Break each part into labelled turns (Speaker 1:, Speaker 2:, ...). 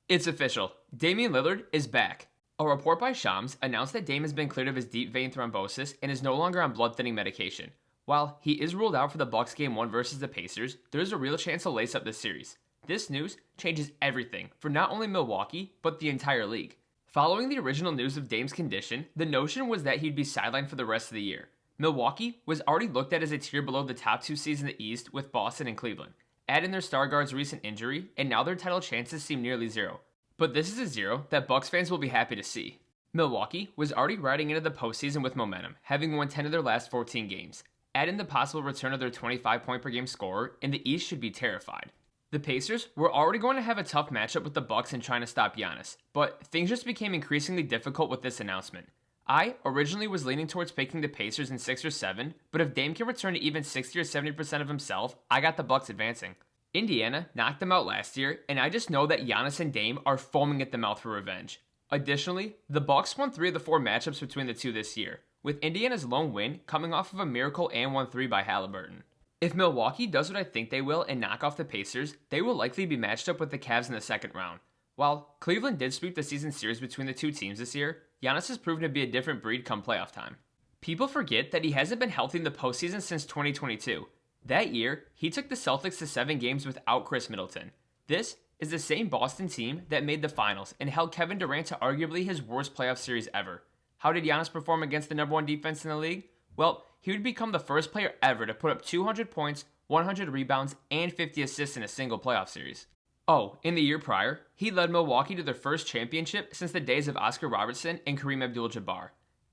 Speaker 1: It's official. Damian Lillard is back. A report by Shams announced that Dame has been cleared of his deep vein thrombosis and is no longer on blood-thinning medication. While he is ruled out for the Bucks Game 1 versus the Pacers, there is a real chance he'll lace up this series. This news changes everything for not only Milwaukee, but the entire league. Following the original news of Dame's condition, the notion was that he'd be sidelined for the rest of the year. Milwaukee was already looked at as a tier below the top two seeds in the East with Boston and Cleveland. Add in their star guard's recent injury, and now their title chances seem nearly zero. But this is a zero that Bucks fans will be happy to see. Milwaukee was already riding into the postseason with momentum, having won 10 of their last 14 games. Add in the possible return of their 25-point-per-game scorer, and the East should be terrified. The Pacers were already going to have a tough matchup with the Bucks in trying to stop Giannis, but things just became increasingly difficult with this announcement. I originally was leaning towards picking the Pacers in 6 or 7, but if Dame can return to even 60 or 70% of himself, I got the Bucks advancing. Indiana knocked them out last year, and I just know that Giannis and Dame are foaming at the mouth for revenge. Additionally, the Bucks won 3 of the 4 matchups between the two this year, with Indiana's lone win coming off of a miracle and 1-3 by Halliburton. If Milwaukee does what I think they will and knock off the Pacers, they will likely be matched up with the Cavs in the second round. While Cleveland did sweep the season series between the two teams this year, Giannis has proven to be a different breed come playoff time. People forget that he hasn't been healthy in the postseason since 2022. That year, he took the Celtics to 7 games without Chris Middleton. This is the same Boston team that made the finals and held Kevin Durant to arguably his worst playoff series ever. How did Giannis perform against the number 1 defense in the league? Well, he would become the first player ever to put up 200 points, 100 rebounds, and 50 assists in a single playoff series. Oh, in the year prior, he led Milwaukee to their first championship since the days of Oscar Robertson and Kareem Abdul-Jabbar.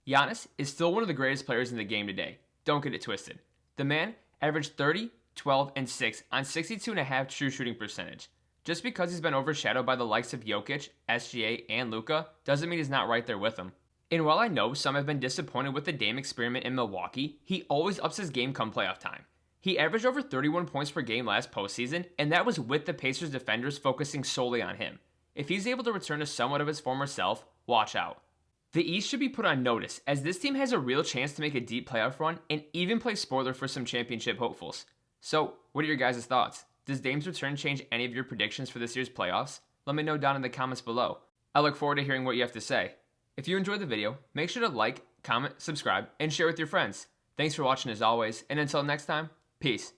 Speaker 1: Giannis is still one of the greatest players in the game today. Don't get it twisted. The man averaged 30, 12, and 6 on 62.5% true shooting percentage. Just because he's been overshadowed by the likes of Jokic, SGA, and Luka doesn't mean he's not right there with them. And while I know some have been disappointed with the Dame experiment in Milwaukee, he always ups his game come playoff time. He averaged over 31 points per game last postseason, and that was with the Pacers defenders focusing solely on him. If he's able to return to somewhat of his former self, watch out. The East should be put on notice, as this team has a real chance to make a deep playoff run and even play spoiler for some championship hopefuls. So, what are your guys' thoughts? Does Dame's return change any of your predictions for this year's playoffs? Let me know down in the comments below. I look forward to hearing what you have to say. If you enjoyed the video, make sure to like, comment, subscribe, and share with your friends. Thanks for watching as always, and until next time, peace.